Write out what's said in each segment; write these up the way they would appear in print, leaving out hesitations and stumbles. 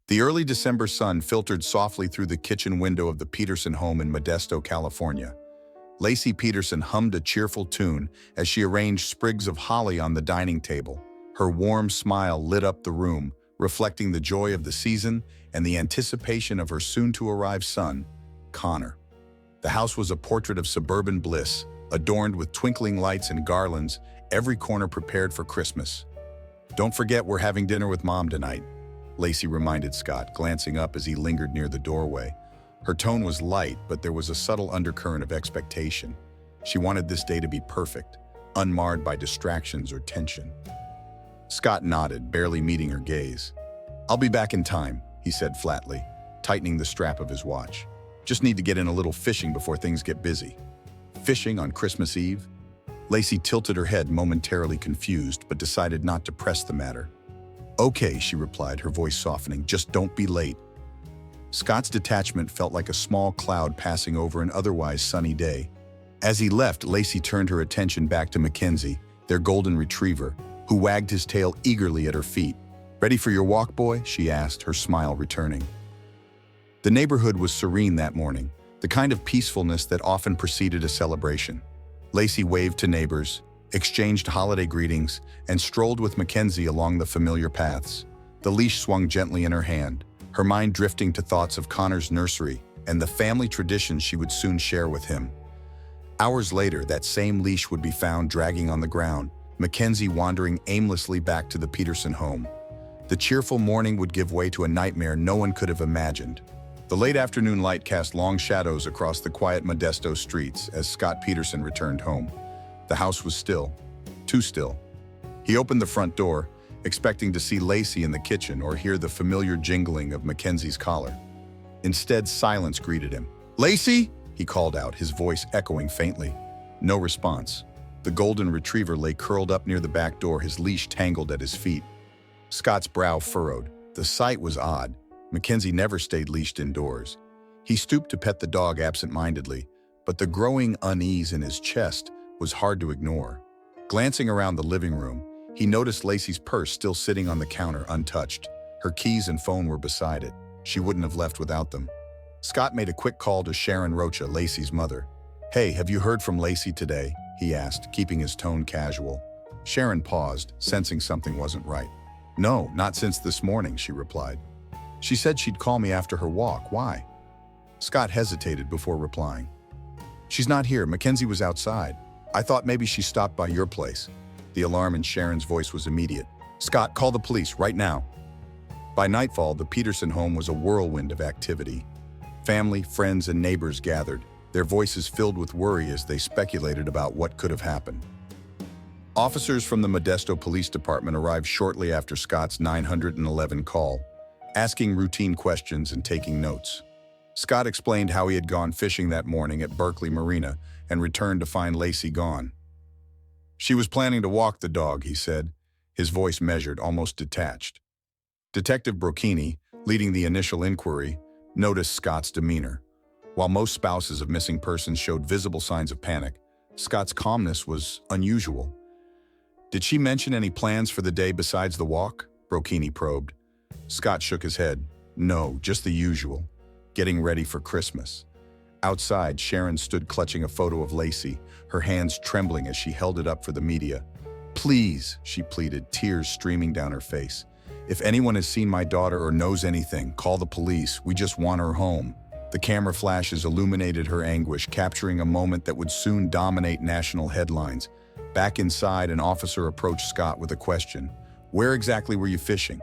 The early December sun filtered softly through the kitchen window of the Peterson home in Modesto, California. Laci Peterson hummed a cheerful tune as she arranged sprigs of holly on the dining table. Her warm smile lit up the room, reflecting the joy of the season and the anticipation of her soon-to-arrive son, Connor. The house was a portrait of suburban bliss, adorned with twinkling lights and garlands, every corner prepared for Christmas. "Don't forget we're having dinner with Mom tonight," Laci reminded Scott, glancing up as he lingered near the doorway. Her tone was light, but there was a subtle undercurrent of expectation. She wanted this day to be perfect, unmarred by distractions or tension. Scott nodded, barely meeting her gaze. "I'll be back in time," he said flatly, tightening the strap of his watch. "Just need to get in a little fishing before things get busy." Fishing on Christmas Eve? Laci tilted her head, momentarily confused, but decided not to press the matter. "Okay," she replied, her voice softening, "just don't be late." Scott's detachment felt like a small cloud passing over an otherwise sunny day. As he left, Laci turned her attention back to Mackenzie, their golden retriever, who wagged his tail eagerly at her feet. "Ready for your walk, boy?" she asked, her smile returning. The neighborhood was serene that morning, the kind of peacefulness that often preceded a celebration. Laci waved to neighbors, exchanged holiday greetings, and strolled with Mackenzie along the familiar paths. The leash swung gently in her hand, her mind drifting to thoughts of Connor's nursery and the family traditions she would soon share with him. Hours later, that same leash would be found dragging on the ground, Mackenzie wandering aimlessly back to the Peterson home. The cheerful morning would give way to a nightmare no one could have imagined. The late afternoon light cast long shadows across the quiet Modesto streets as Scott Peterson returned home. The house was still, too still. He opened the front door, expecting to see Laci in the kitchen or hear the familiar jingling of Mackenzie's collar. Instead, silence greeted him. "Laci?" he called out, his voice echoing faintly. No response. The golden retriever lay curled up near the back door, his leash tangled at his feet. Scott's brow furrowed. The sight was odd. Mackenzie never stayed leashed indoors. He stooped to pet the dog absent-mindedly, but the growing unease in his chest was hard to ignore. Glancing around the living room, he noticed Laci's purse still sitting on the counter untouched. Her keys and phone were beside it. She wouldn't have left without them. Scott made a quick call to Sharon Rocha, Laci's mother. "Hey, have you heard from Laci today?" he asked, keeping his tone casual. Sharon paused, sensing something wasn't right. "No, not since this morning," she replied. "She said she'd call me after her walk. Why?" Scott hesitated before replying. "She's not here. Mackenzie was outside. I thought maybe she stopped by your place." The alarm in Sharon's voice was immediate. "Scott, call the police right now." By nightfall, the Peterson home was a whirlwind of activity. Family, friends, and neighbors gathered, their voices filled with worry as they speculated about what could have happened. Officers from the Modesto Police Department arrived shortly after Scott's 911 call, asking routine questions and taking notes. Scott explained how he had gone fishing that morning at Berkeley Marina and returned to find Laci gone. "She was planning to walk the dog," he said, his voice measured, almost detached. Detective Brocchini, leading the initial inquiry, noticed Scott's demeanor. While most spouses of missing persons showed visible signs of panic, Scott's calmness was unusual. "Did she mention any plans for the day besides the walk?" Brocchini probed. Scott shook his head. "No, just the usual. Getting ready for Christmas." Outside, Sharon stood clutching a photo of Laci, her hands trembling as she held it up for the media. "Please," she pleaded, tears streaming down her face. "If anyone has seen my daughter or knows anything, call the police. We just want her home." The camera flashes illuminated her anguish, capturing a moment that would soon dominate national headlines. Back inside, an officer approached Scott with a question. "Where exactly were you fishing?"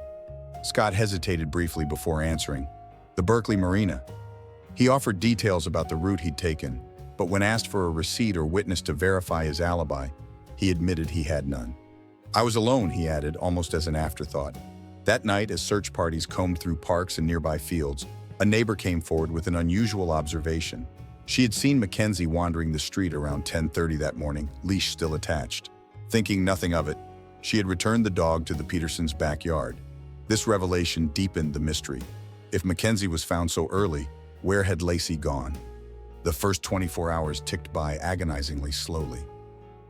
Scott hesitated briefly before answering. "The Berkeley Marina." He offered details about the route he'd taken, but when asked for a receipt or witness to verify his alibi, he admitted he had none. "I was alone," he added, almost as an afterthought. That night, as search parties combed through parks and nearby fields, a neighbor came forward with an unusual observation. She had seen Mackenzie wandering the street around 10:30 that morning, leash still attached. Thinking nothing of it, she had returned the dog to the Petersons' backyard. This revelation deepened the mystery. If Mackenzie was found so early, where had Laci gone? The first 24 hours ticked by agonizingly slowly.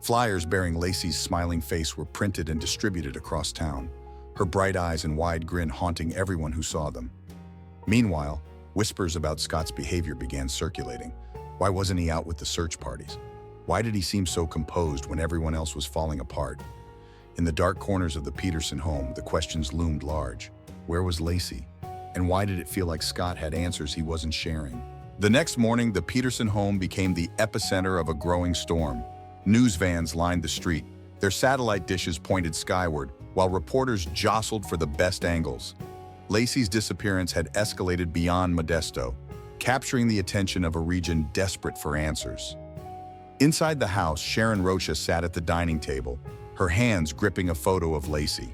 Flyers bearing Laci's smiling face were printed and distributed across town, her bright eyes and wide grin haunting everyone who saw them. Meanwhile, whispers about Scott's behavior began circulating. Why wasn't he out with the search parties? Why did he seem so composed when everyone else was falling apart? In the dark corners of the Peterson home, the questions loomed large. Where was Laci? And why did it feel like Scott had answers he wasn't sharing? The next morning, the Peterson home became the epicenter of a growing storm. News vans lined the street, their satellite dishes pointed skyward, while reporters jostled for the best angles. Laci's disappearance had escalated beyond Modesto, capturing the attention of a region desperate for answers. Inside the house, Sharon Rocha sat at the dining table, her hands gripping a photo of Laci.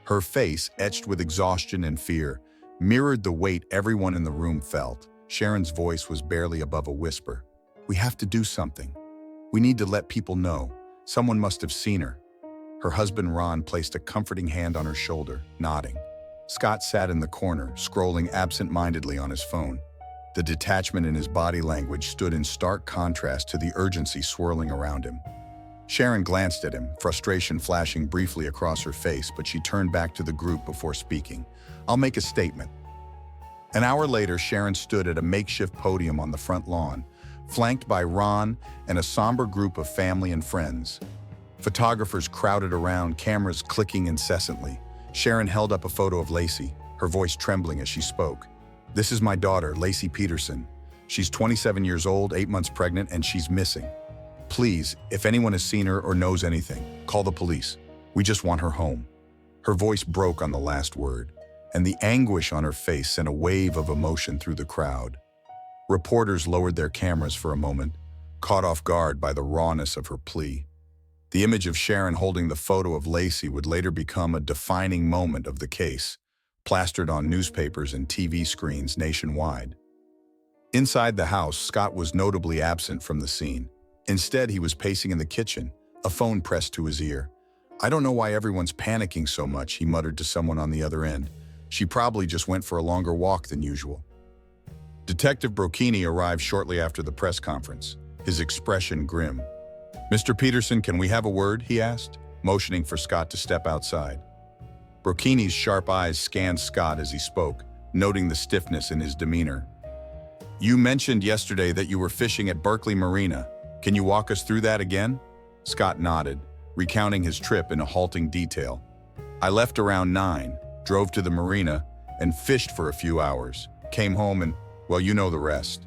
Her face, etched with exhaustion and fear, mirrored the weight everyone in the room felt. Sharon's voice was barely above a whisper. "We have to do something. We need to let people know. Someone must have seen her." Her husband Ron placed a comforting hand on her shoulder, nodding. Scott sat in the corner, scrolling absent-mindedly on his phone. The detachment in his body language stood in stark contrast to the urgency swirling around him. Sharon glanced at him, frustration flashing briefly across her face, but she turned back to the group before speaking. "I'll make a statement." An hour later, Sharon stood at a makeshift podium on the front lawn, flanked by Ron and a somber group of family and friends. Photographers crowded around, cameras clicking incessantly. Sharon held up a photo of Laci, her voice trembling as she spoke. "This is my daughter, Laci Peterson. She's 27 years old, 8 months pregnant, and she's missing. Please, if anyone has seen her or knows anything, call the police. We just want her home." Her voice broke on the last word, and the anguish on her face sent a wave of emotion through the crowd. Reporters lowered their cameras for a moment, caught off guard by the rawness of her plea. The image of Sharon holding the photo of Laci would later become a defining moment of the case, plastered on newspapers and TV screens nationwide. Inside the house, Scott was notably absent from the scene. Instead, he was pacing in the kitchen, a phone pressed to his ear. "I don't know why everyone's panicking so much," he muttered to someone on the other end. "She probably just went for a longer walk than usual." Detective Brocchini arrived shortly after the press conference, his expression grim. "Mr. Peterson, can we have a word?" he asked, motioning for Scott to step outside. Brocchini's sharp eyes scanned Scott as he spoke, noting the stiffness in his demeanor. "You mentioned yesterday that you were fishing at Berkeley Marina. Can you walk us through that again?" Scott nodded, recounting his trip in a halting detail. "I left around 9, drove to the marina, and fished for a few hours. Came home and, well, you know the rest."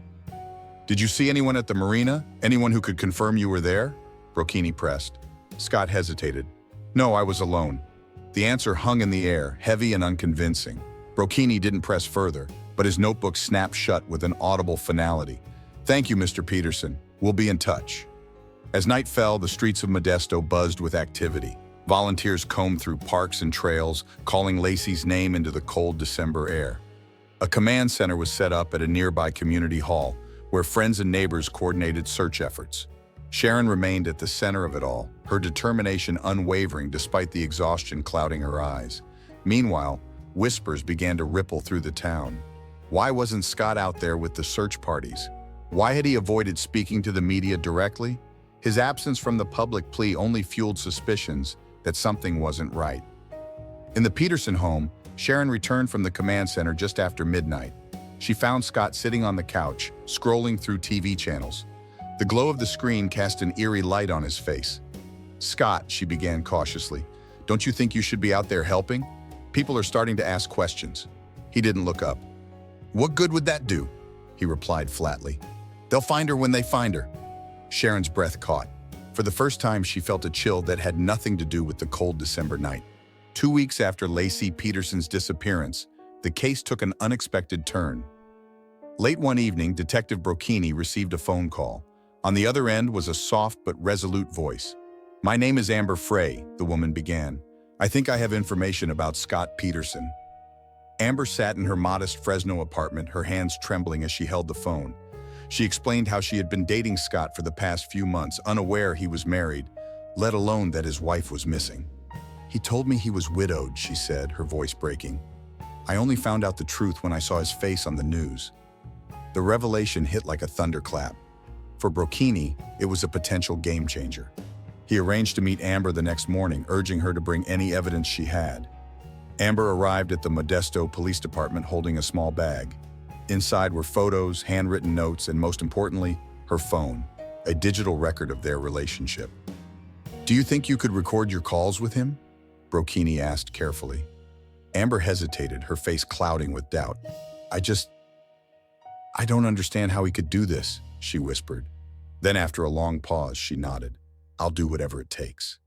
"Did you see anyone at the marina? Anyone who could confirm you were there?" Brocchini pressed. Scott hesitated. "No, I was alone." The answer hung in the air, heavy and unconvincing. Brocchini didn't press further, but his notebook snapped shut with an audible finality. "Thank you, Mr. Peterson. We'll be in touch." As night fell, the streets of Modesto buzzed with activity. Volunteers combed through parks and trails, calling Laci's name into the cold December air. A command center was set up at a nearby community hall, where friends and neighbors coordinated search efforts. Sharon remained at the center of it all, her determination unwavering despite the exhaustion clouding her eyes. Meanwhile, whispers began to ripple through the town. Why wasn't Scott out there with the search parties? Why had he avoided speaking to the media directly? His absence from the public plea only fueled suspicions that something wasn't right. In the Peterson home, Sharon returned from the command center just after midnight. She found Scott sitting on the couch, scrolling through TV channels. The glow of the screen cast an eerie light on his face. "Scott," she began cautiously, "don't you think you should be out there helping? People are starting to ask questions." He didn't look up. "What good would that do?" he replied flatly. "They'll find her when they find her." Sharon's breath caught. For the first time, she felt a chill that had nothing to do with the cold December night. 2 weeks after Laci Peterson's disappearance, the case took an unexpected turn. Late one evening, Detective Brocchini received a phone call. On the other end was a soft but resolute voice. "My name is Amber Frey," the woman began. "I think I have information about Scott Peterson." Amber sat in her modest Fresno apartment, her hands trembling as she held the phone. She explained how she had been dating Scott for the past few months, unaware he was married, let alone that his wife was missing. "He told me he was widowed," she said, her voice breaking. "I only found out the truth when I saw his face on the news." The revelation hit like a thunderclap. For Brocchini, it was a potential game changer. He arranged to meet Amber the next morning, urging her to bring any evidence she had. Amber arrived at the Modesto Police Department holding a small bag. Inside were photos, handwritten notes, and most importantly, her phone, a digital record of their relationship. "Do you think you could record your calls with him?" Brocchini asked carefully. Amber hesitated, her face clouding with doubt. I don't understand how he could do this," she whispered. Then after a long pause, she nodded. "I'll do whatever it takes."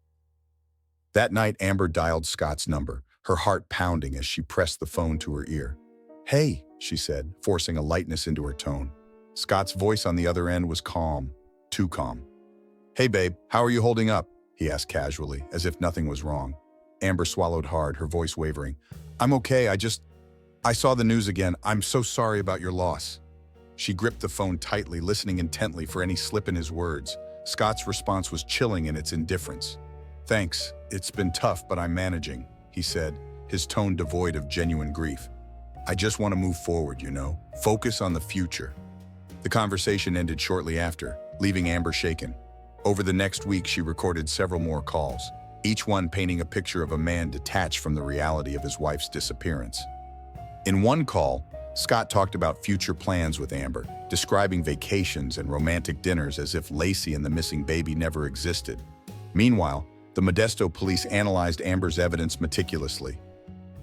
That night, Amber dialed Scott's number, her heart pounding as she pressed the phone to her ear. "Hey," she said, forcing a lightness into her tone. Scott's voice on the other end was calm, too calm. "Hey babe, how are you holding up?" he asked casually, as if nothing was wrong. Amber swallowed hard, her voice wavering. "I'm okay, I saw the news again. I'm so sorry about your loss." She gripped the phone tightly, listening intently for any slip in his words. Scott's response was chilling in its indifference. "Thanks, it's been tough, but I'm managing," he said, his tone devoid of genuine grief. "I just want to move forward, focus on the future." The conversation ended shortly after, leaving Amber shaken. Over the next week, she recorded several more calls, each one painting a picture of a man detached from the reality of his wife's disappearance. In one call, Scott talked about future plans with Amber, describing vacations and romantic dinners as if Laci and the missing baby never existed. Meanwhile, the Modesto police analyzed Amber's evidence meticulously.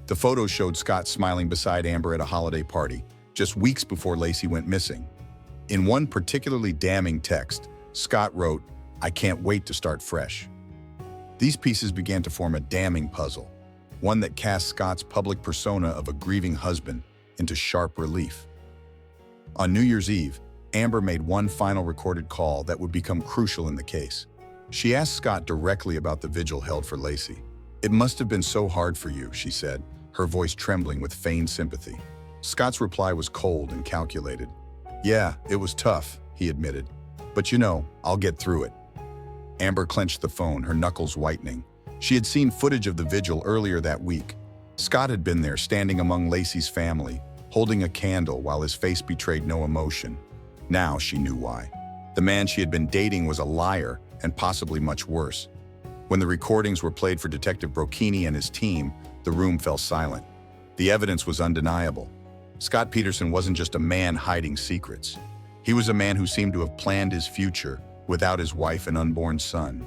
The photos showed Scott smiling beside Amber at a holiday party, just weeks before Laci went missing. In one particularly damning text, Scott wrote, "I can't wait to start fresh." These pieces began to form a damning puzzle, one that cast Scott's public persona of a grieving husband into sharp relief. On New Year's Eve, Amber made one final recorded call that would become crucial in the case. She asked Scott directly about the vigil held for Laci. "It must have been so hard for you," she said, her voice trembling with feigned sympathy. Scott's reply was cold and calculated. "Yeah, it was tough," he admitted. "But I'll get through it." Amber clenched the phone, her knuckles whitening. She had seen footage of the vigil earlier that week. Scott had been there, standing among Laci's family, holding a candle while his face betrayed no emotion. Now she knew why. The man she had been dating was a liar, and possibly much worse. When the recordings were played for Detective Brocchini and his team, the room fell silent. The evidence was undeniable. Scott Peterson wasn't just a man hiding secrets. He was a man who seemed to have planned his future without his wife and unborn son.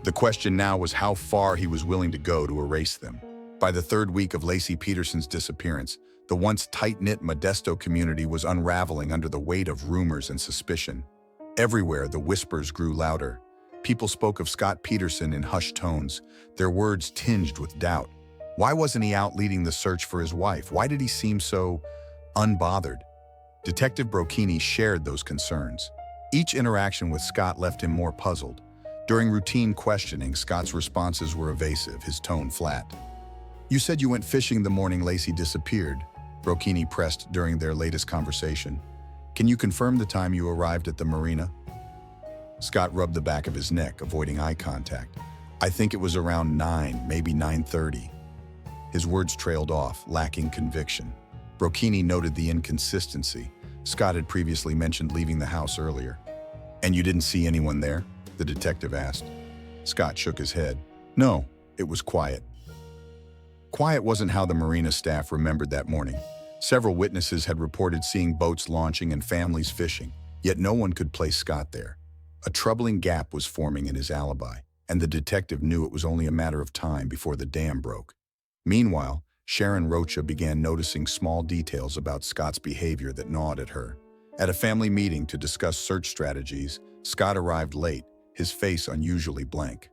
The question now was how far he was willing to go to erase them. By the third week of Laci Peterson's disappearance, the once tight-knit Modesto community was unraveling under the weight of rumors and suspicion. Everywhere, the whispers grew louder. People spoke of Scott Peterson in hushed tones, their words tinged with doubt. Why wasn't he out leading the search for his wife? Why did he seem so unbothered? Detective Brocchini shared those concerns. Each interaction with Scott left him more puzzled. During routine questioning, Scott's responses were evasive, his tone flat. "You said you went fishing the morning Laci disappeared," Brocchini pressed during their latest conversation. "Can you confirm the time you arrived at the marina?" Scott rubbed the back of his neck, avoiding eye contact. "I think it was around 9, maybe 9:30. His words trailed off, lacking conviction. Brocchini noted the inconsistency. Scott had previously mentioned leaving the house earlier. "And you didn't see anyone there?" the detective asked. Scott shook his head. "No, it was quiet." Quiet wasn't how the marina staff remembered that morning. Several witnesses had reported seeing boats launching and families fishing, yet no one could place Scott there. A troubling gap was forming in his alibi, and the detective knew it was only a matter of time before the dam broke. Meanwhile, Sharon Rocha began noticing small details about Scott's behavior that gnawed at her. At a family meeting to discuss search strategies, Scott arrived late, his face unusually blank.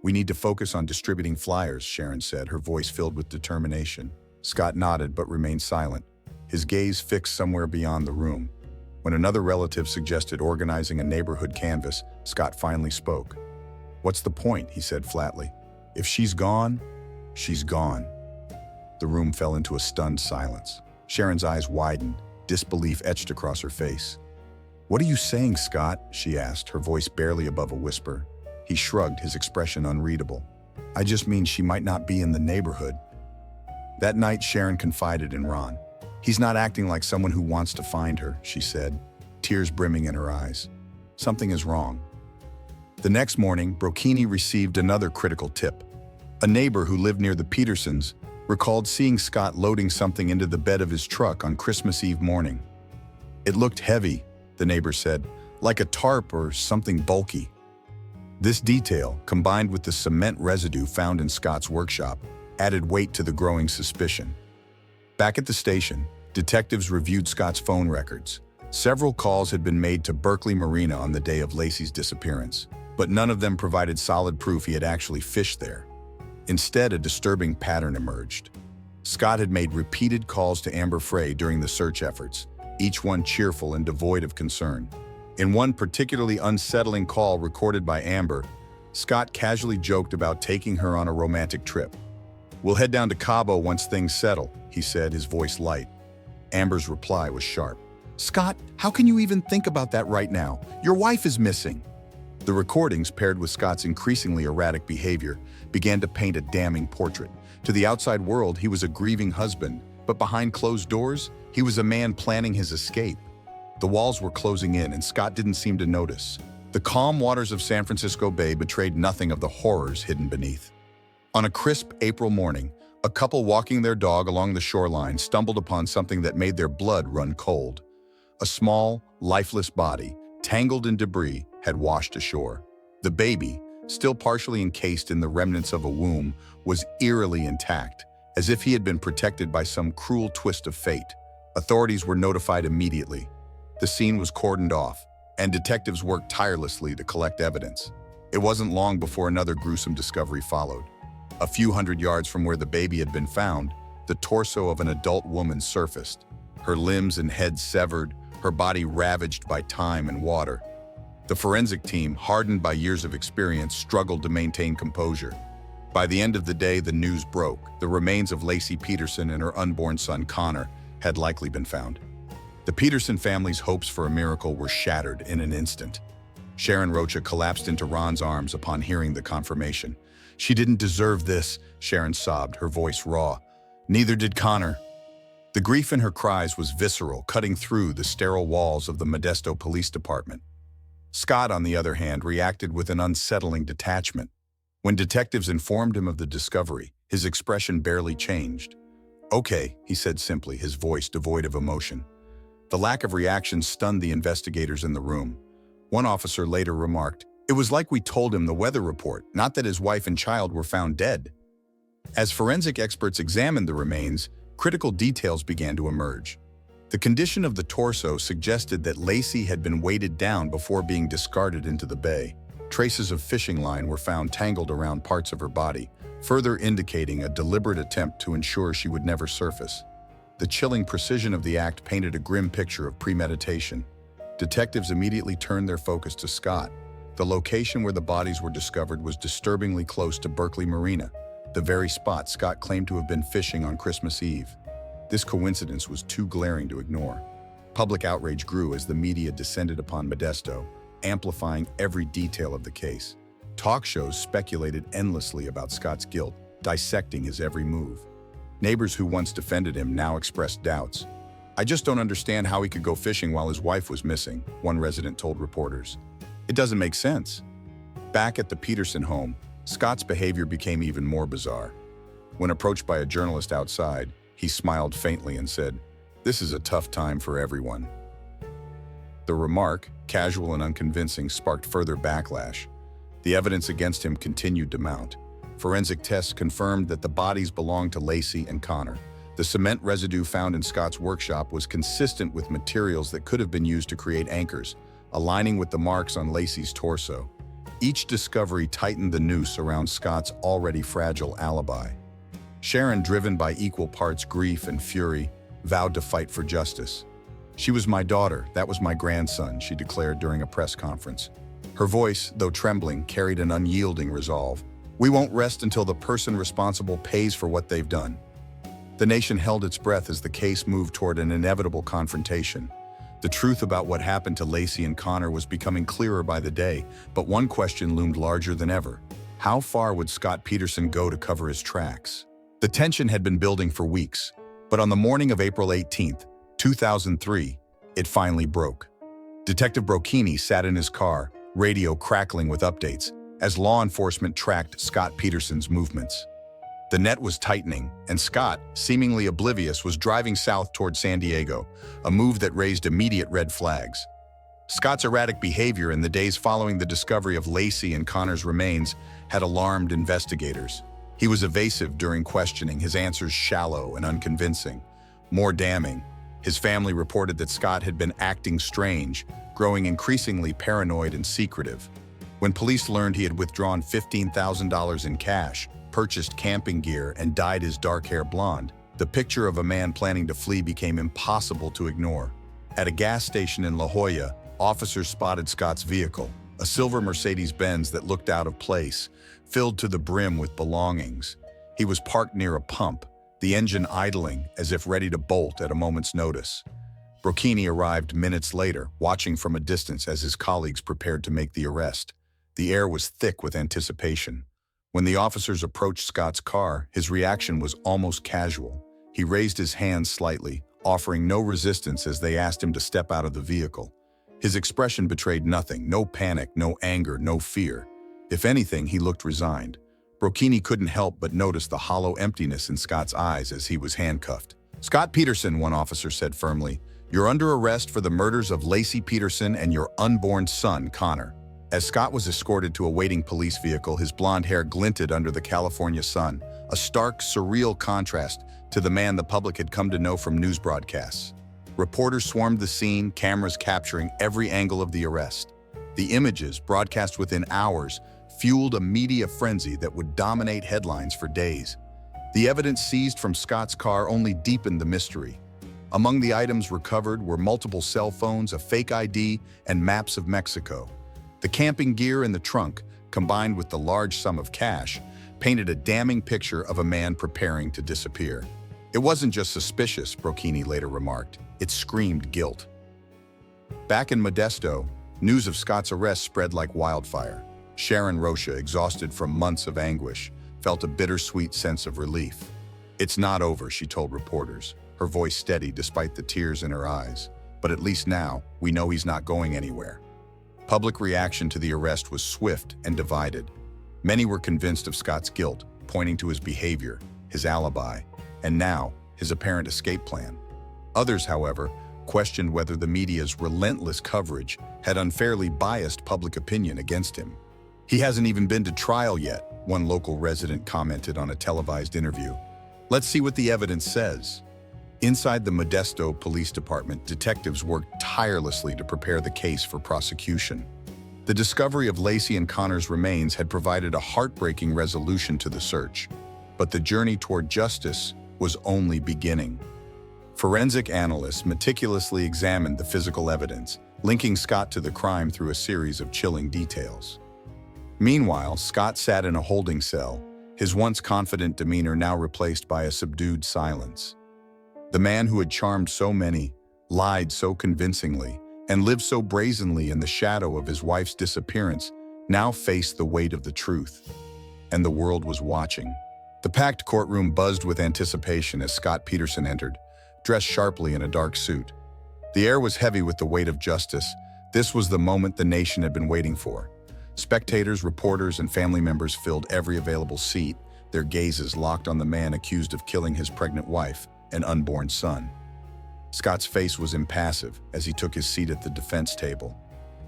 "We need to focus on distributing flyers," Sharon said, her voice filled with determination. Scott nodded but remained silent, his gaze fixed somewhere beyond the room. When another relative suggested organizing a neighborhood canvas, Scott finally spoke. "What's the point?" he said flatly. "If she's gone, she's gone." The room fell into a stunned silence. Sharon's eyes widened, disbelief etched across her face. "What are you saying, Scott?" she asked, her voice barely above a whisper. He shrugged, his expression unreadable. "I just mean she might not be in the neighborhood." That night, Sharon confided in Ron. "He's not acting like someone who wants to find her," she said, tears brimming in her eyes. "Something is wrong." The next morning, Brocchini received another critical tip. A neighbor who lived near the Petersons recalled seeing Scott loading something into the bed of his truck on Christmas Eve morning. It looked heavy, the neighbor said, like a tarp or something bulky. This detail, combined with the cement residue found in Scott's workshop, added weight to the growing suspicion. Back at the station, detectives reviewed Scott's phone records. Several calls had been made to Berkeley Marina on the day of Laci's disappearance, but none of them provided solid proof he had actually fished there. Instead, a disturbing pattern emerged. Scott had made repeated calls to Amber Frey during the search efforts, each one cheerful and devoid of concern. In one particularly unsettling call recorded by Amber, Scott casually joked about taking her on a romantic trip. "We'll head down to Cabo once things settle," he said, his voice light. Amber's reply was sharp. "Scott, how can you even think about that right now? Your wife is missing." The recordings, paired with Scott's increasingly erratic behavior, began to paint a damning portrait. To the outside world, he was a grieving husband, but behind closed doors, he was a man planning his escape. The walls were closing in, and Scott didn't seem to notice. The calm waters of San Francisco Bay betrayed nothing of the horrors hidden beneath. On a crisp April morning, a couple walking their dog along the shoreline stumbled upon something that made their blood run cold. A small, lifeless body, tangled in debris, had washed ashore. The baby, still partially encased in the remnants of a womb, was eerily intact, as if he had been protected by some cruel twist of fate. Authorities were notified immediately. The scene was cordoned off, and detectives worked tirelessly to collect evidence. It wasn't long before another gruesome discovery followed. A few hundred yards from where the baby had been found, the torso of an adult woman surfaced, her limbs and head severed, her body ravaged by time and water. The forensic team, hardened by years of experience, struggled to maintain composure. By the end of the day, the news broke. The remains of Laci Peterson and her unborn son, Connor, had likely been found. The Peterson family's hopes for a miracle were shattered in an instant. Sharon Rocha collapsed into Ron's arms upon hearing the confirmation. "She didn't deserve this," Sharon sobbed, her voice raw. "Neither did Connor." The grief in her cries was visceral, cutting through the sterile walls of the Modesto Police Department. Scott, on the other hand, reacted with an unsettling detachment. When detectives informed him of the discovery, his expression barely changed. "Okay," he said simply, his voice devoid of emotion. The lack of reaction stunned the investigators in the room. One officer later remarked, "It was like we told him the weather report, not that his wife and child were found dead." As forensic experts examined the remains, critical details began to emerge. The condition of the torso suggested that Laci had been weighted down before being discarded into the bay. Traces of fishing line were found tangled around parts of her body, further indicating a deliberate attempt to ensure she would never surface. The chilling precision of the act painted a grim picture of premeditation. Detectives immediately turned their focus to Scott. The location where the bodies were discovered was disturbingly close to Berkeley Marina, the very spot Scott claimed to have been fishing on Christmas Eve. This coincidence was too glaring to ignore. Public outrage grew as the media descended upon Modesto, amplifying every detail of the case. Talk shows speculated endlessly about Scott's guilt, dissecting his every move. Neighbors who once defended him now expressed doubts. "I just don't understand how he could go fishing while his wife was missing," one resident told reporters. "It doesn't make sense." Back at the Peterson home, Scott's behavior became even more bizarre. When approached by a journalist outside, he smiled faintly and said, "This is a tough time for everyone." The remark, casual and unconvincing, sparked further backlash. The evidence against him continued to mount. Forensic tests confirmed that the bodies belonged to Laci and Connor. The cement residue found in Scott's workshop was consistent with materials that could have been used to create anchors, aligning with the marks on Laci's torso. Each discovery tightened the noose around Scott's already fragile alibi. Sharon, driven by equal parts grief and fury, vowed to fight for justice. "She was my daughter, that was my grandson," she declared during a press conference. Her voice, though trembling, carried an unyielding resolve. "We won't rest until the person responsible pays for what they've done." The nation held its breath as the case moved toward an inevitable confrontation. The truth about what happened to Laci and Connor was becoming clearer by the day, but one question loomed larger than ever. How far would Scott Peterson go to cover his tracks? The tension had been building for weeks, but on the morning of April 18th, 2003, it finally broke. Detective Brocchini sat in his car, radio crackling with updates, as law enforcement tracked Scott Peterson's movements. The net was tightening, and Scott, seemingly oblivious, was driving south toward San Diego, a move that raised immediate red flags. Scott's erratic behavior in the days following the discovery of Laci and Connor's remains had alarmed investigators. He was evasive during questioning, his answers shallow and unconvincing. More damning, his family reported that Scott had been acting strange, growing increasingly paranoid and secretive. When police learned he had withdrawn $15,000 in cash, purchased camping gear, and dyed his dark hair blonde, the picture of a man planning to flee became impossible to ignore. At a gas station in La Jolla, officers spotted Scott's vehicle, a silver Mercedes-Benz that looked out of place, filled to the brim with belongings. He was parked near a pump, the engine idling as if ready to bolt at a moment's notice. Brocchini arrived minutes later, watching from a distance as his colleagues prepared to make the arrest. The air was thick with anticipation. When the officers approached Scott's car, his reaction was almost casual. He raised his hands slightly, offering no resistance as they asked him to step out of the vehicle. His expression betrayed nothing, no panic, no anger, no fear. If anything, he looked resigned. Brocchini couldn't help but notice the hollow emptiness in Scott's eyes as he was handcuffed. "Scott Peterson," one officer said firmly, "you're under arrest for the murders of Laci Peterson and your unborn son, Connor." As Scott was escorted to a waiting police vehicle, his blonde hair glinted under the California sun, a stark, surreal contrast to the man the public had come to know from news broadcasts. Reporters swarmed the scene, cameras capturing every angle of the arrest. The images, broadcast within hours, fueled a media frenzy that would dominate headlines for days. The evidence seized from Scott's car only deepened the mystery. Among the items recovered were multiple cell phones, a fake ID, and maps of Mexico. The camping gear in the trunk, combined with the large sum of cash, painted a damning picture of a man preparing to disappear. It wasn't just suspicious, Brocchini later remarked. It screamed guilt. Back in Modesto, news of Scott's arrest spread like wildfire. Sharon Rocha, exhausted from months of anguish, felt a bittersweet sense of relief. "It's not over," she told reporters, her voice steady despite the tears in her eyes. "But at least now, we know he's not going anywhere." Public reaction to the arrest was swift and divided. Many were convinced of Scott's guilt, pointing to his behavior, his alibi, and now, his apparent escape plan. Others, however, questioned whether the media's relentless coverage had unfairly biased public opinion against him. "He hasn't even been to trial yet," one local resident commented on a televised interview. "Let's see what the evidence says." Inside the Modesto Police Department, detectives worked tirelessly to prepare the case for prosecution. The discovery of Laci and Connor's remains had provided a heartbreaking resolution to the search, but the journey toward justice was only beginning. Forensic analysts meticulously examined the physical evidence, linking Scott to the crime through a series of chilling details. Meanwhile, Scott sat in a holding cell, his once confident demeanor now replaced by a subdued silence. The man who had charmed so many, lied so convincingly, and lived so brazenly in the shadow of his wife's disappearance now faced the weight of the truth. And the world was watching. The packed courtroom buzzed with anticipation as Scott Peterson entered, dressed sharply in a dark suit. The air was heavy with the weight of justice. This was the moment the nation had been waiting for. Spectators, reporters, and family members filled every available seat, their gazes locked on the man accused of killing his pregnant wife and unborn son. Scott's face was impassive as he took his seat at the defense table.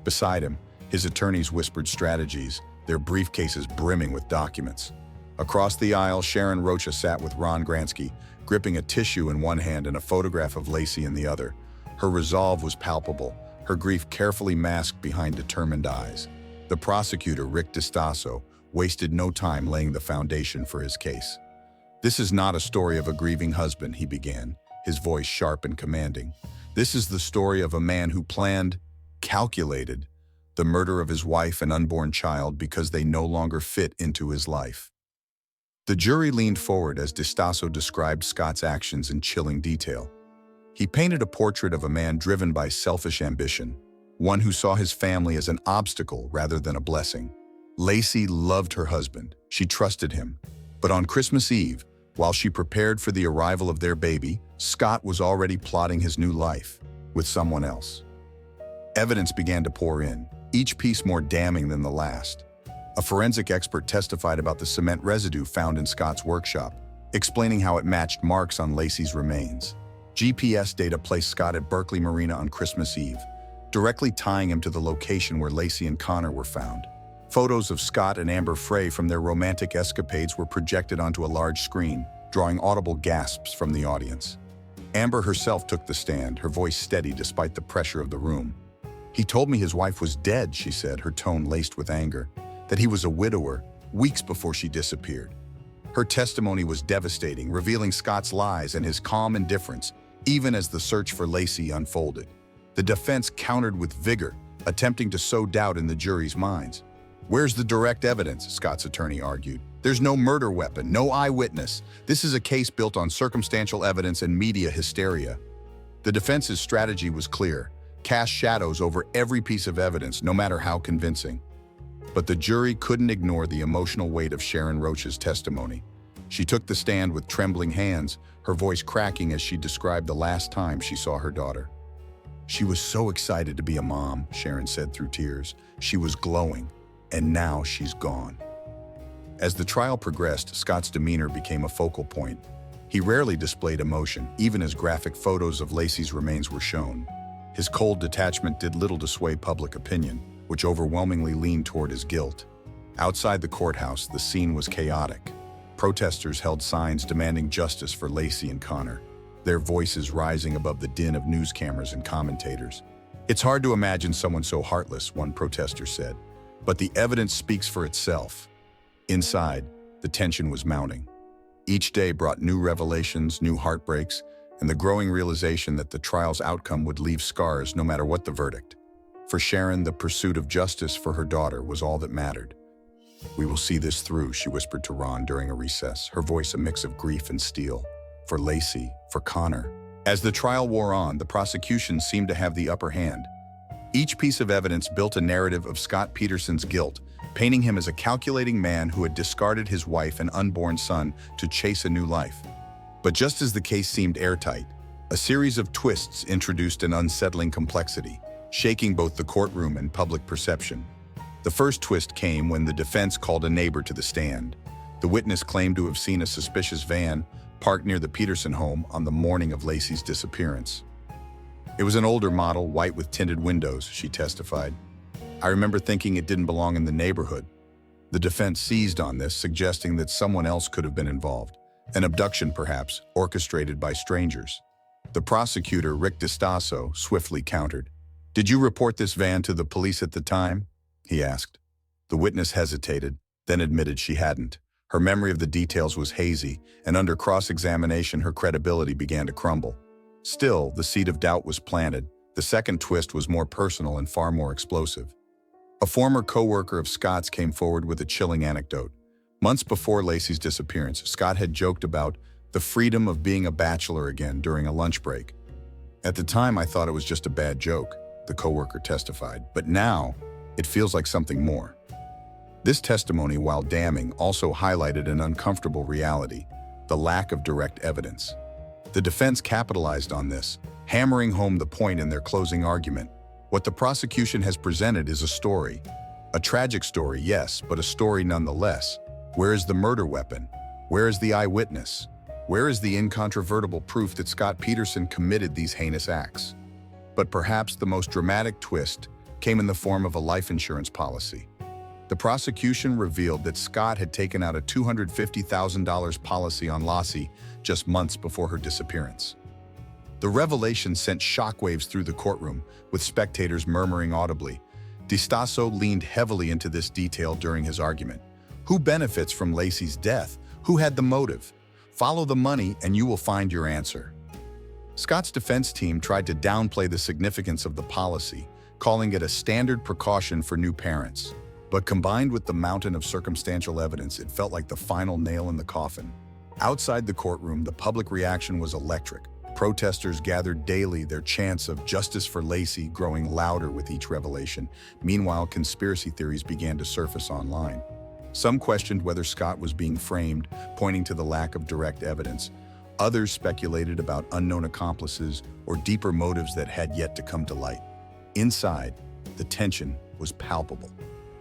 Beside him, his attorneys whispered strategies, their briefcases brimming with documents. Across the aisle, Sharon Rocha sat with Ron Gransky, gripping a tissue in one hand and a photograph of Laci in the other. Her resolve was palpable, her grief carefully masked behind determined eyes. The prosecutor, Rick DiStasso, wasted no time laying the foundation for his case. "This is not a story of a grieving husband," he began, his voice sharp and commanding. "This is the story of a man who planned, calculated, the murder of his wife and unborn child because they no longer fit into his life." The jury leaned forward as DiStasso described Scott's actions in chilling detail. He painted a portrait of a man driven by selfish ambition, one who saw his family as an obstacle rather than a blessing. Laci loved her husband. She trusted him. But on Christmas Eve, while she prepared for the arrival of their baby, Scott was already plotting his new life with someone else. Evidence began to pour in, each piece more damning than the last. A forensic expert testified about the cement residue found in Scott's workshop, explaining how it matched marks on Laci's remains. GPS data placed Scott at Berkeley Marina on Christmas Eve, directly tying him to the location where Laci and Connor were found. Photos of Scott and Amber Frey from their romantic escapades were projected onto a large screen, drawing audible gasps from the audience. Amber herself took the stand, her voice steady despite the pressure of the room. "He told me his wife was dead," she said, her tone laced with anger, "that he was a widower, weeks before she disappeared." Her testimony was devastating, revealing Scott's lies and his calm indifference, even as the search for Laci unfolded. The defense countered with vigor, attempting to sow doubt in the jury's minds. "Where's the direct evidence?" Scott's attorney argued. "There's no murder weapon, no eyewitness. This is a case built on circumstantial evidence and media hysteria." The defense's strategy was clear: cast shadows over every piece of evidence, no matter how convincing. But the jury couldn't ignore the emotional weight of Sharon Roach's testimony. She took the stand with trembling hands, her voice cracking as she described the last time she saw her daughter. "She was so excited to be a mom," Sharon said through tears. "She was glowing, and now she's gone." As the trial progressed, Scott's demeanor became a focal point. He rarely displayed emotion, even as graphic photos of Laci's remains were shown. His cold detachment did little to sway public opinion, which overwhelmingly leaned toward his guilt. Outside the courthouse, the scene was chaotic. Protesters held signs demanding justice for Laci and Connor, their voices rising above the din of news cameras and commentators. "It's hard to imagine someone so heartless," one protester said, "but the evidence speaks for itself." Inside, the tension was mounting. Each day brought new revelations, new heartbreaks, and the growing realization that the trial's outcome would leave scars no matter what the verdict. For Sharon, the pursuit of justice for her daughter was all that mattered. "We will see this through," she whispered to Ron during a recess, her voice a mix of grief and steel. For Laci, for Connor. As the trial wore on, the prosecution seemed to have the upper hand. Each piece of evidence built a narrative of Scott Peterson's guilt, painting him as a calculating man who had discarded his wife and unborn son to chase a new life. But just as the case seemed airtight, a series of twists introduced an unsettling complexity, shaking both the courtroom and public perception. The first twist came when the defense called a neighbor to the stand. The witness claimed to have seen a suspicious van parked near the Peterson home on the morning of Laci's disappearance. "It was an older model, white with tinted windows," she testified. "I remember thinking it didn't belong in the neighborhood." The defense seized on this, suggesting that someone else could have been involved. An abduction, perhaps, orchestrated by strangers. The prosecutor, Rick DiStasso, swiftly countered. "Did you report this van to the police at the time?" he asked. The witness hesitated, then admitted she hadn't. Her memory of the details was hazy, and under cross-examination her credibility began to crumble. Still, the seed of doubt was planted. The second twist was more personal and far more explosive. A former co-worker of Scott's came forward with a chilling anecdote. Months before Laci's disappearance, Scott had joked about the freedom of being a bachelor again during a lunch break. "At the time, I thought it was just a bad joke," the co-worker testified, "but now it feels like something more." This testimony, while damning, also highlighted an uncomfortable reality: the lack of direct evidence. The defense capitalized on this, hammering home the point in their closing argument. What the prosecution has presented is a story. A tragic story, yes, but a story nonetheless. Where is the murder weapon? Where is the eyewitness? Where is the incontrovertible proof that Scott Peterson committed these heinous acts? But perhaps the most dramatic twist came in the form of a life insurance policy. The prosecution revealed that Scott had taken out a $250,000 policy on Laci just months before her disappearance. The revelation sent shockwaves through the courtroom, with spectators murmuring audibly. DiStasso leaned heavily into this detail during his argument. Who benefits from Laci's death? Who had the motive? Follow the money and you will find your answer. Scott's defense team tried to downplay the significance of the policy, calling it a standard precaution for new parents. But combined with the mountain of circumstantial evidence, it felt like the final nail in the coffin. Outside the courtroom, the public reaction was electric. Protesters gathered daily, their chants of justice for Laci growing louder with each revelation. Meanwhile, conspiracy theories began to surface online. Some questioned whether Scott was being framed, pointing to the lack of direct evidence. Others speculated about unknown accomplices or deeper motives that had yet to come to light. Inside, the tension was palpable.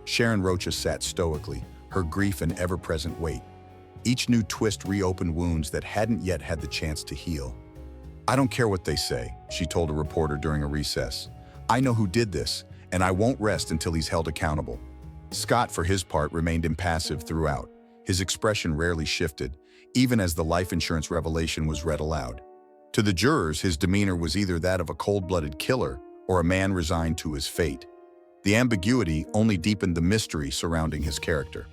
Sharon Rocha sat stoically, her grief an ever-present weight. Each new twist reopened wounds that hadn't yet had the chance to heal. "I don't care what they say," she told a reporter during a recess. "I know who did this, and I won't rest until he's held accountable." Scott, for his part, remained impassive throughout. His expression rarely shifted, even as the life insurance revelation was read aloud. To the jurors, his demeanor was either that of a cold-blooded killer or a man resigned to his fate. The ambiguity only deepened the mystery surrounding his character.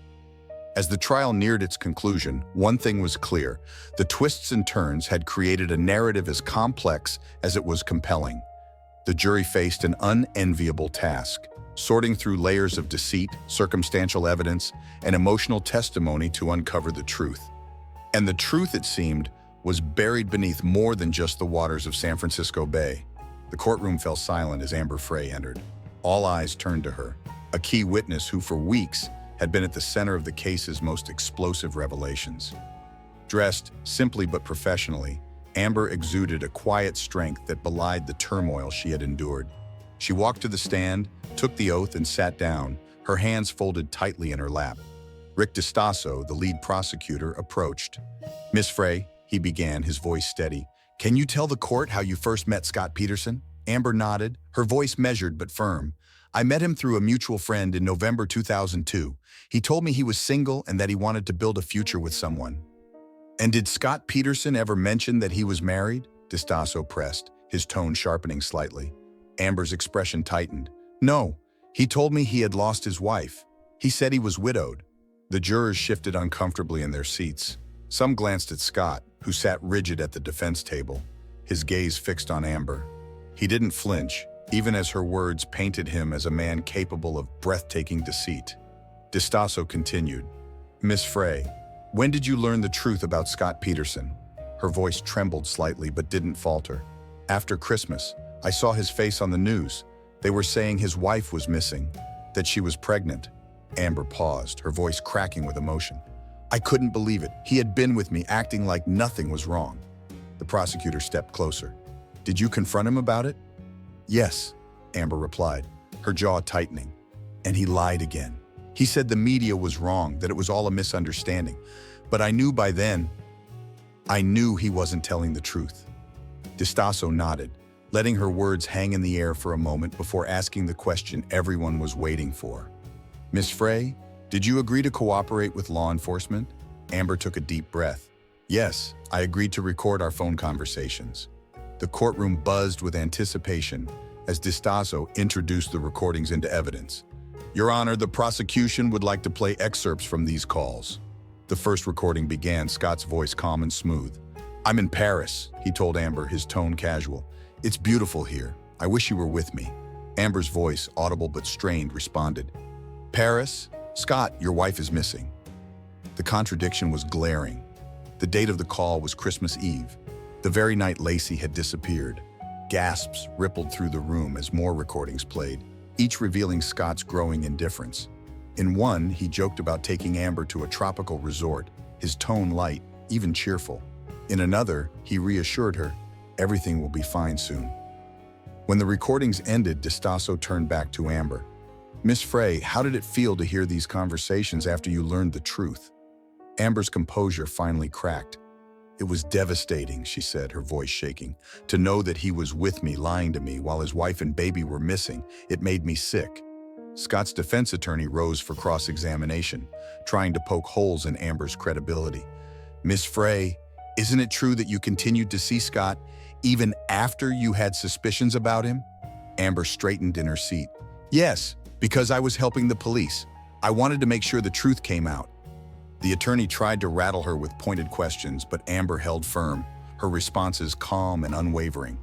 As the trial neared its conclusion, one thing was clear: the twists and turns had created a narrative as complex as it was compelling. The jury faced an unenviable task, sorting through layers of deceit, circumstantial evidence, and emotional testimony to uncover the truth. And the truth, it seemed, was buried beneath more than just the waters of San Francisco Bay. The courtroom fell silent as Amber Frey entered. All eyes turned to her, a key witness who for weeks had been at the center of the case's most explosive revelations. Dressed simply but professionally, Amber exuded a quiet strength that belied the turmoil she had endured. She walked to the stand, took the oath, and sat down, her hands folded tightly in her lap. Rick DiStasso, the lead prosecutor, approached. "Miss Frey," he began, his voice steady, "can you tell the court how you first met Scott Peterson?" Amber nodded, her voice measured but firm. "I met him through a mutual friend in November 2002. He told me he was single and that he wanted to build a future with someone." "And did Scott Peterson ever mention that he was married?" DiStasso pressed, his tone sharpening slightly. Amber's expression tightened. "No, he told me he had lost his wife. He said he was widowed." The jurors shifted uncomfortably in their seats. Some glanced at Scott, who sat rigid at the defense table, his gaze fixed on Amber. He didn't flinch, even as her words painted him as a man capable of breathtaking deceit. DiStasso continued, "Miss Frey, when did you learn the truth about Scott Peterson?" Her voice trembled slightly but didn't falter. "After Christmas, I saw his face on the news. They were saying his wife was missing, that she was pregnant." Amber paused, her voice cracking with emotion. "I couldn't believe it. He had been with me, acting like nothing was wrong." The prosecutor stepped closer. "Did you confront him about it?" "Yes," Amber replied, her jaw tightening. "And he lied again. He said the media was wrong, that it was all a misunderstanding. But I knew by then. I knew he wasn't telling the truth." DiStasso nodded, letting her words hang in the air for a moment before asking the question everyone was waiting for. "Miss Frey, did you agree to cooperate with law enforcement?" Amber took a deep breath. "Yes, I agreed to record our phone conversations." The courtroom buzzed with anticipation as DiStasso introduced the recordings into evidence. "Your Honor, the prosecution would like to play excerpts from these calls." The first recording began, Scott's voice calm and smooth. "I'm in Paris," he told Amber, his tone casual. "It's beautiful here. I wish you were with me." Amber's voice, audible but strained, responded. "Paris? Scott, your wife is missing." The contradiction was glaring. The date of the call was Christmas Eve, the very night Laci had disappeared. Gasps rippled through the room as more recordings played, each revealing Scott's growing indifference. In one, he joked about taking Amber to a tropical resort, his tone light, even cheerful. In another, he reassured her, "Everything will be fine soon." When the recordings ended, DiStasso turned back to Amber. "Miss Frey, how did it feel to hear these conversations after you learned the truth?" Amber's composure finally cracked. "It was devastating," she said, her voice shaking. "To know that he was with me, lying to me, while his wife and baby were missing, it made me sick." Scott's defense attorney rose for cross-examination, trying to poke holes in Amber's credibility. "Miss Frey, isn't it true that you continued to see Scott even after you had suspicions about him?" Amber straightened in her seat. "Yes, because I was helping the police. I wanted to make sure the truth came out." The attorney tried to rattle her with pointed questions, but Amber held firm, her responses calm and unwavering.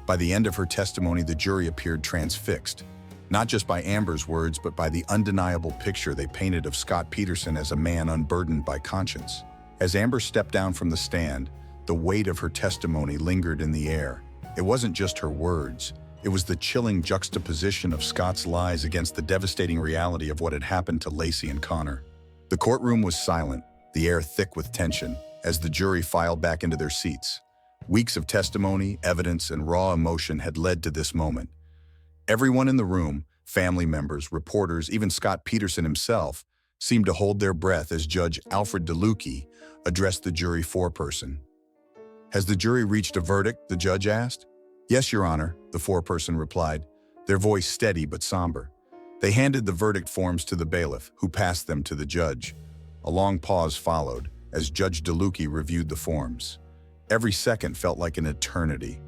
By the end of her testimony, the jury appeared transfixed, not just by Amber's words, but by the undeniable picture they painted of Scott Peterson as a man unburdened by conscience. As Amber stepped down from the stand, the weight of her testimony lingered in the air. It wasn't just her words. It was the chilling juxtaposition of Scott's lies against the devastating reality of what had happened to Laci and Connor. The courtroom was silent, the air thick with tension, as the jury filed back into their seats. Weeks of testimony, evidence, and raw emotion had led to this moment. Everyone in the room, Family members, reporters, even Scott Peterson himself seemed to hold their breath as Judge Alfred DeLucchi addressed the jury foreperson. "Has the jury reached a verdict?" the judge asked. "Yes, Your Honor," the foreperson replied, their voice steady but somber. They handed the verdict forms to the bailiff, who passed them to the judge. A long pause followed as Judge DeLucchi reviewed the forms. Every second felt like an eternity.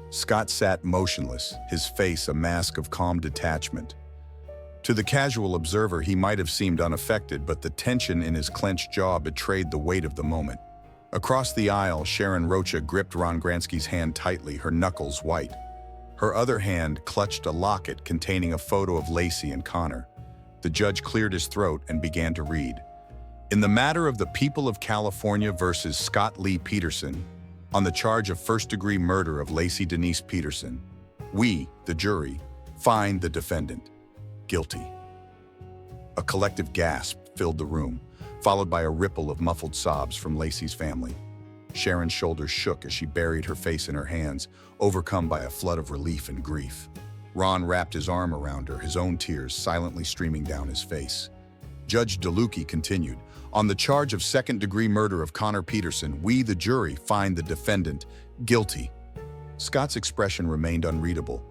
Scott sat motionless, his face a mask of calm detachment. To the casual observer, he might have seemed unaffected, but the tension in his clenched jaw betrayed the weight of the moment. Across the aisle, Sharon Rocha gripped Ron Gransky's hand tightly, her knuckles white. Her other hand clutched a locket containing a photo of Laci and Connor. The judge cleared his throat and began to read. "In the matter of the people of California versus Scott Lee Peterson, on the charge of first-degree murder of Laci Denise Peterson, we, the jury, find the defendant guilty." A collective gasp filled the room, followed by a ripple of muffled sobs from Laci's family. Sharon's shoulders shook as she buried her face in her hands, overcome by a flood of relief and grief. Ron wrapped his arm around her, his own tears silently streaming down his face. Judge DeLucchi continued, "On the charge of second-degree murder of Connor Peterson, we, the jury, find the defendant guilty." Scott's expression remained unreadable,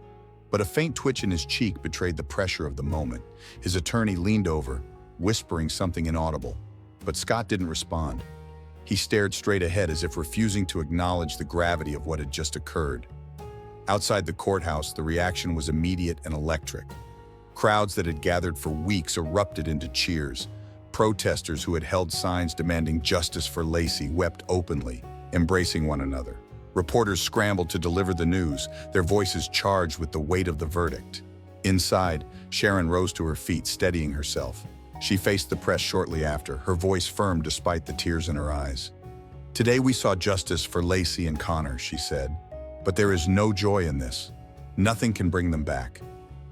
but a faint twitch in his cheek betrayed the pressure of the moment. His attorney leaned over, whispering something inaudible, but Scott didn't respond. He stared straight ahead as if refusing to acknowledge the gravity of what had just occurred. Outside the courthouse, the reaction was immediate and electric. Crowds that had gathered for weeks erupted into cheers. Protesters who had held signs demanding justice for Laci wept openly, embracing one another. Reporters scrambled to deliver the news, their voices charged with the weight of the verdict. Inside, Sharon rose to her feet, steadying herself. She faced the press shortly after, her voice firm despite the tears in her eyes. "Today we saw justice for Laci and Connor," she said. "But there is no joy in this. Nothing can bring them back.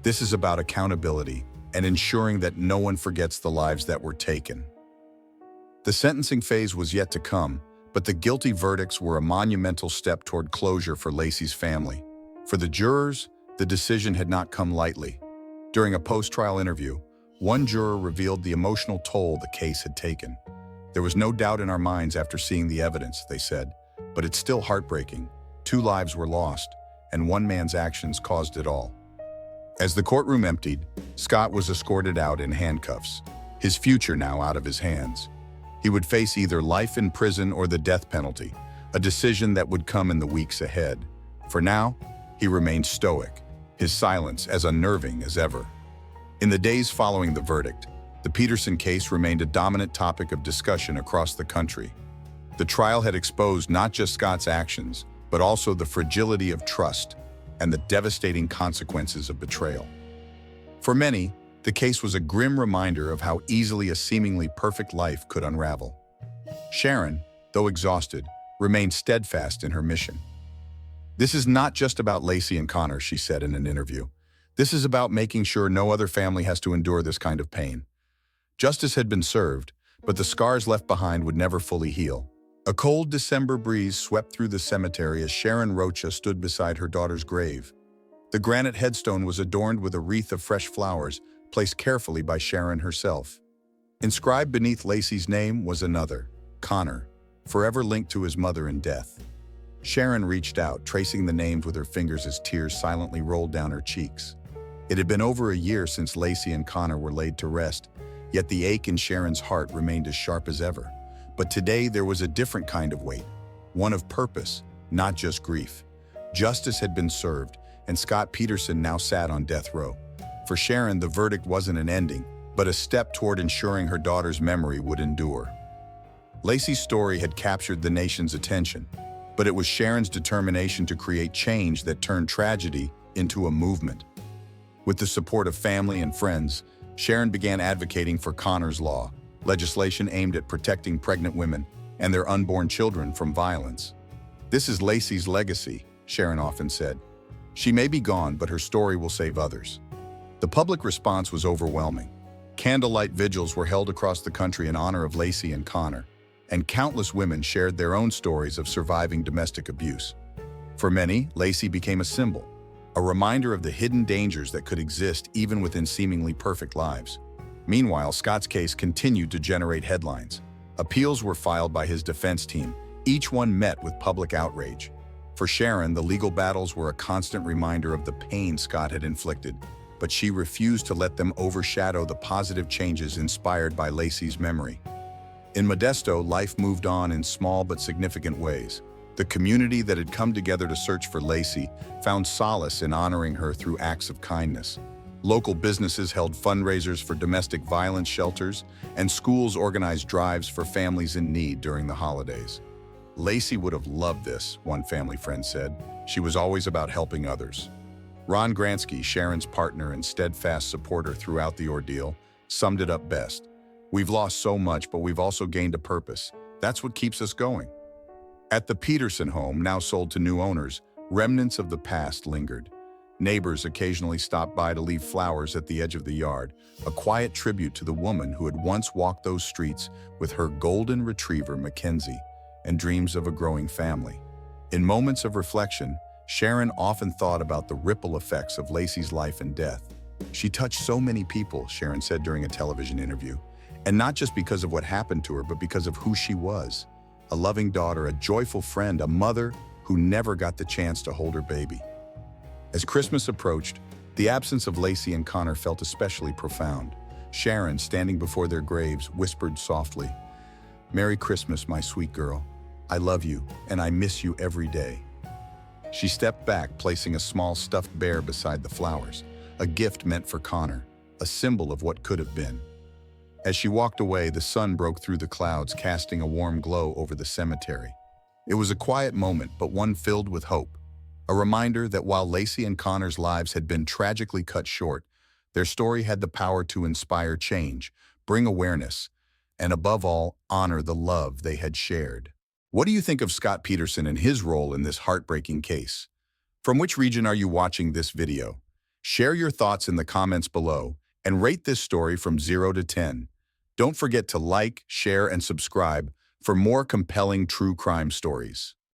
This is about accountability and ensuring that no one forgets the lives that were taken." The sentencing phase was yet to come, but the guilty verdicts were a monumental step toward closure for Laci's family. For the jurors, the decision had not come lightly. During a post-trial interview, one juror revealed the emotional toll the case had taken. "There was no doubt in our minds after seeing the evidence," they said, "but it's still heartbreaking. 2 lives were lost, and one man's actions caused it all." As the courtroom emptied, Scott was escorted out in handcuffs, his future now out of his hands. He would face either life in prison or the death penalty, a decision that would come in the weeks ahead. For now, he remained stoic, his silence as unnerving as ever. In the days following the verdict, the Peterson case remained a dominant topic of discussion across the country. The trial had exposed not just Scott's actions, but also the fragility of trust and the devastating consequences of betrayal. For many, the case was a grim reminder of how easily a seemingly perfect life could unravel. Sharon, though exhausted, remained steadfast in her mission. "This is not just about Laci and Connor," she said in an interview. "This is about making sure no other family has to endure this kind of pain." Justice had been served, but the scars left behind would never fully heal. A cold December breeze swept through the cemetery as Sharon Rocha stood beside her daughter's grave. The granite headstone was adorned with a wreath of fresh flowers, placed carefully by Sharon herself. Inscribed beneath Laci's name was another, Connor, forever linked to his mother in death. Sharon reached out, tracing the names with her fingers as tears silently rolled down her cheeks. It had been over a year since Laci and Connor were laid to rest, yet the ache in Sharon's heart remained as sharp as ever. But today there was a different kind of weight, one of purpose, not just grief. Justice had been served, and Scott Peterson now sat on death row. For Sharon, the verdict wasn't an ending, but a step toward ensuring her daughter's memory would endure. Laci's story had captured the nation's attention, but it was Sharon's determination to create change that turned tragedy into a movement. With the support of family and friends, Sharon began advocating for Connor's Law, legislation aimed at protecting pregnant women and their unborn children from violence. "This is Laci's legacy," Sharon often said. "She may be gone, but her story will save others." The public response was overwhelming. Candlelight vigils were held across the country in honor of Laci and Connor, and countless women shared their own stories of surviving domestic abuse. For many, Laci became a symbol, a reminder of the hidden dangers that could exist even within seemingly perfect lives. Meanwhile, Scott's case continued to generate headlines. Appeals were filed by his defense team, each one met with public outrage. For Sharon, the legal battles were a constant reminder of the pain Scott had inflicted, but she refused to let them overshadow the positive changes inspired by Laci's memory. In Modesto, life moved on in small but significant ways. The community that had come together to search for Laci found solace in honoring her through acts of kindness. Local businesses held fundraisers for domestic violence shelters, and schools organized drives for families in need during the holidays. Laci would have loved this, one family friend said. She was always about helping others. Ron Gransky, Sharon's partner and steadfast supporter throughout the ordeal, summed it up best. "We've lost so much, but we've also gained a purpose. That's what keeps us going." At the Peterson home, now sold to new owners, remnants of the past lingered. Neighbors occasionally stopped by to leave flowers at the edge of the yard, a quiet tribute to the woman who had once walked those streets with her golden retriever, Mackenzie, and dreams of a growing family. In moments of reflection, Sharon often thought about the ripple effects of Laci's life and death. "She touched so many people," Sharon said during a television interview, "and not just because of what happened to her, but because of who she was. A loving daughter, a joyful friend, a mother who never got the chance to hold her baby." As Christmas approached, the absence of Laci and Connor felt especially profound. Sharon, standing before their graves, whispered softly, "Merry Christmas, my sweet girl. I love you, and I miss you every day." She stepped back, placing a small stuffed bear beside the flowers, a gift meant for Connor, a symbol of what could have been. As she walked away, the sun broke through the clouds, casting a warm glow over the cemetery. It was a quiet moment, but one filled with hope. A reminder that while Laci and Connor's lives had been tragically cut short, their story had the power to inspire change, bring awareness, and above all, honor the love they had shared. What do you think of Scott Peterson and his role in this heartbreaking case? From which region are you watching this video? Share your thoughts in the comments below and rate this story from 0 to 10. Don't forget to like, share, and subscribe for more compelling true crime stories.